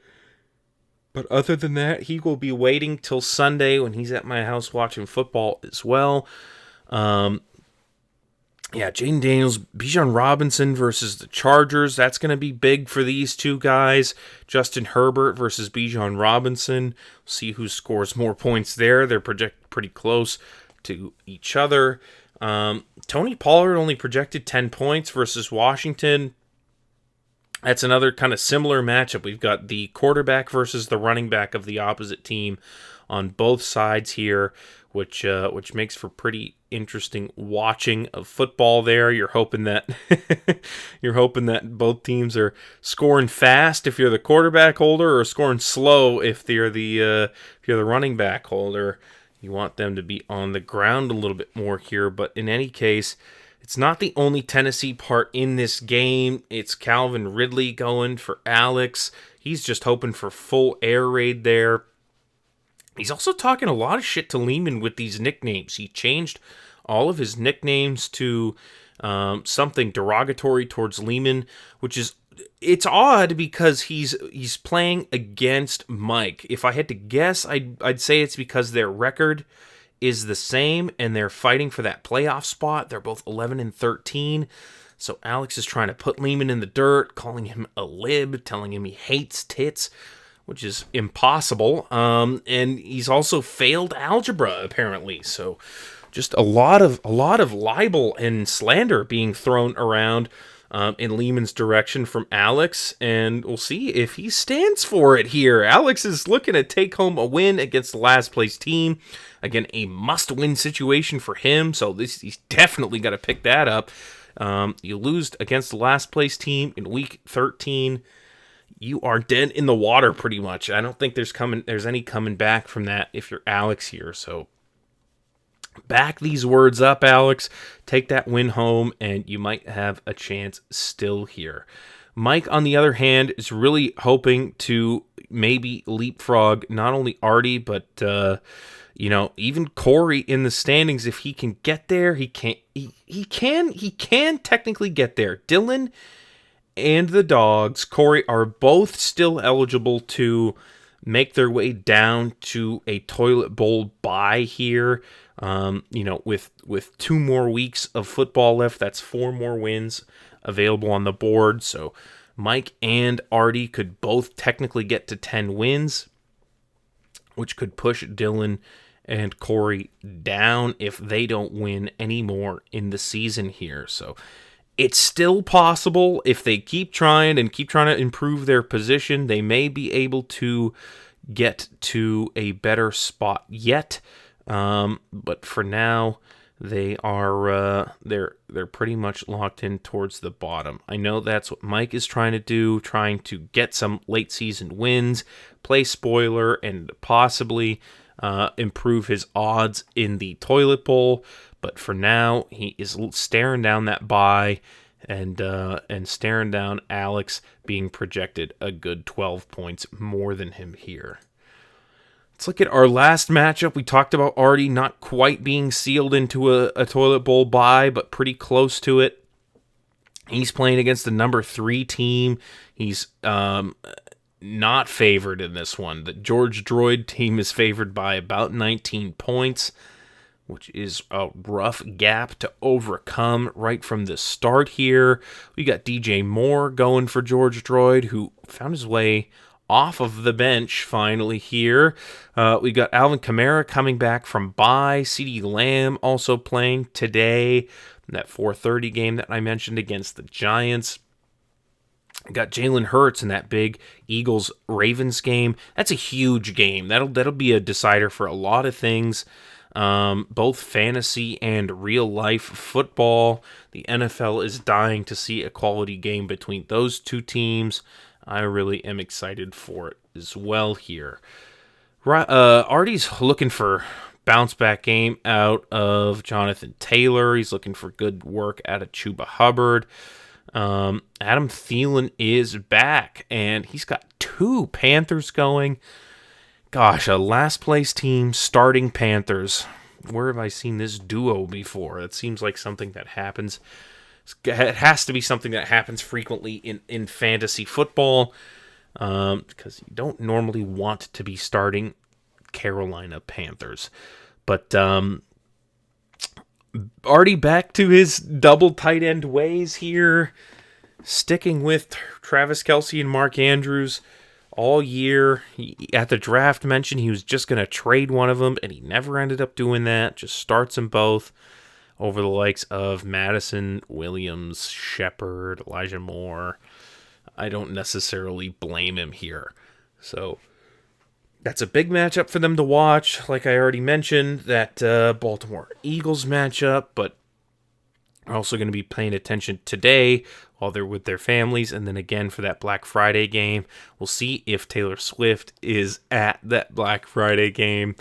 But other than that, he will be waiting till Sunday when he's at my house watching football as well. Jaden Daniels, Bijan Robinson versus the Chargers. That's going to be big for these two guys. Justin Herbert versus Bijan Robinson. See who scores more points there. They're projected pretty close to each other. Tony Pollard only projected 10 points versus Washington. That's another kind of similar matchup. We've got the quarterback versus the running back of the opposite team on both sides here, which makes for pretty interesting watching of football there. You're hoping that both teams are scoring fast if you're the quarterback holder, or scoring slow if you're the running back holder. You want them to be on the ground a little bit more here, but in any case, it's not the only Tennessee part in this game. It's Calvin Ridley going for Alex. He's just hoping for full air raid there. He's also talking a lot of shit to Lehman with these nicknames. He changed all of his nicknames to something derogatory towards Lehman, it's odd because he's playing against Mike. If I had to guess, I'd say it's because their record is the same and they're fighting for that playoff spot. They're both 11-13. So Alex is trying to put Lehman in the dirt, calling him a lib, telling him he hates tits, which is impossible. And he's also failed algebra apparently. So just a lot of libel and slander being thrown around in Lehman's direction from Alex, and we'll see if he stands for it here. Alex is looking to take home a win against the last place team. Again, a must-win situation for him, so he's definitely got to pick that up. You lose against the last place team in week 13, you are dead in the water pretty much. I don't think there's any coming back from that if you're Alex here, so Back these words up, Alex. Take that win home, and you might have a chance still here. Mike, on the other hand, is really hoping to maybe leapfrog not only Artie, but even Corey in the standings. If he can get there, he can technically get there. Dylan and the Dogs, Corey, are both still eligible to make their way down to a toilet bowl bye here. With 2 more weeks of football left, that's 4 more wins available on the board. So Mike and Artie could both technically get to 10 wins, which could push Dylan and Corey down if they don't win any more in the season here. So it's still possible. If they keep trying to improve their position, they may be able to get to a better spot yet. But for now, they are they're pretty much locked in towards the bottom. I know that's what Mike is trying to do, trying to get some late season wins, play spoiler, and possibly improve his odds in the toilet bowl. But for now, he is staring down that bye and staring down Alex being projected a good 12 points more than him here. Let's look at our last matchup. We talked about Artie not quite being sealed into a toilet bowl bye, but pretty close to it. He's playing against the number 3 team. He's not favored in this one. The George Droid team is favored by about 19 points, which is a rough gap to overcome right from the start here. We got DJ Moore going for George Droid, who found his way off of the bench finally here. We got Alvin Kamara coming back from bye. CeeDee Lamb also playing today. That 4:30 game that I mentioned against the Giants. Got Jalen Hurts in that big Eagles-Ravens game. That's a huge game. That'll be a decider for a lot of things, both fantasy and real-life football. The NFL is dying to see a quality game between those two teams. I really am excited for it as well here. Artie's looking for bounce-back game out of Jonathan Taylor. He's looking for good work out of Chuba Hubbard. Adam Thielen is back, and he's got 2 Panthers going. Gosh, a last-place team starting Panthers. Where have I seen this duo before? That seems like something that happens. It has to be something that happens frequently in fantasy football, because you don't normally want to be starting Carolina Panthers. But Artie back to his double tight end ways here, sticking with Travis Kelce and Mark Andrews all year. At the draft mentioned he was just going to trade one of them, and he never ended up doing that. Just starts them both over the likes of Madison, Williams, Shepard, Elijah Moore. I don't necessarily blame him here. So that's a big matchup for them to watch. Like I already mentioned, that Baltimore Eagles matchup, but are also going to be paying attention today while they're with their families, and then again for that Black Friday game. We'll see if Taylor Swift is at that Black Friday game,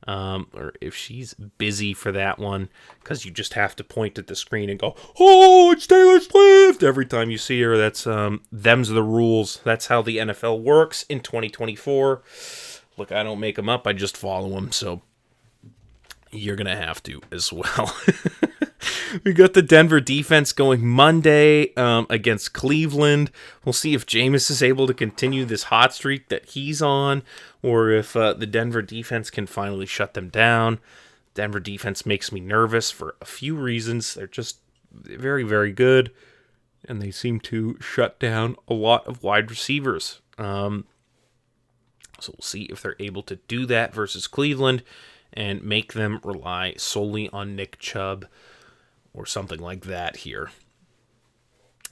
or if she's busy for that one, because you just have to point at the screen and go, "Oh, it's Taylor Swift!" every time you see her. That's them's the rules. That's how the NFL works in 2024. Look, I don't make them up. I just follow them, so you're going to have to as well. We got the Denver defense going Monday against Cleveland. We'll see if Jameis is able to continue this hot streak that he's on, or if the Denver defense can finally shut them down. Denver defense makes me nervous for a few reasons. They're just very, very good, and they seem to shut down a lot of wide receivers. So we'll see if they're able to do that versus Cleveland and make them rely solely on Nick Chubb or something like that here.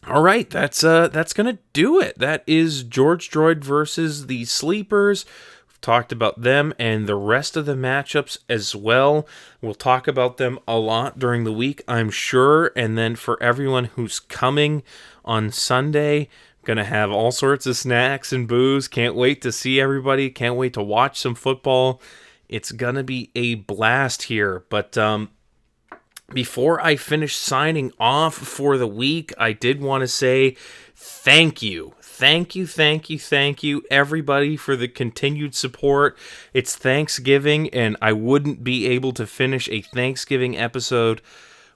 All right, that's going to do it. That is George Droid versus the Sleepers. We've talked about them and the rest of the matchups as well. We'll talk about them a lot during the week, I'm sure. And then for everyone who's coming on Sunday, going to have all sorts of snacks and booze. Can't wait to see everybody. Can't wait to watch some football. It's going to be a blast here. But before I finish signing off for the week, I did want to say thank you. Thank you, everybody, for the continued support. It's Thanksgiving, and I wouldn't be able to finish a Thanksgiving episode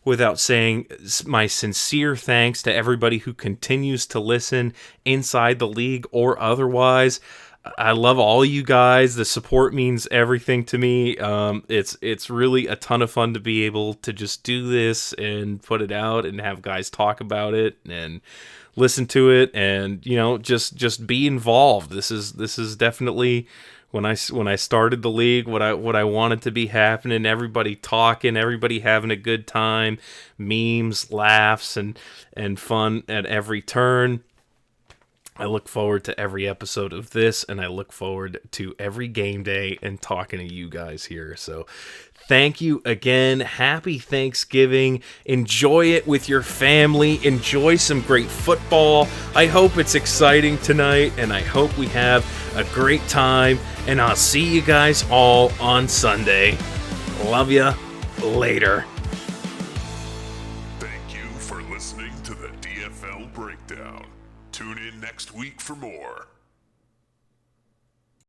without saying my sincere thanks to everybody who continues to listen inside the league or otherwise. I love all you guys. The support means everything to me. It's really a ton of fun to be able to just do this and put it out and have guys talk about it and listen to it, and just be involved. This is definitely when I started the league what I wanted to be happening. Everybody talking, everybody having a good time, memes, laughs, and fun at every turn. I look forward to every episode of this, and I look forward to every game day and talking to you guys here. So thank you again. Happy Thanksgiving. Enjoy it with your family. Enjoy some great football. I hope it's exciting tonight, and I hope we have a great time. And I'll see you guys all on Sunday. Love ya. Later. Thank you for listening to the DFL Breakdown. Tune in next week for more.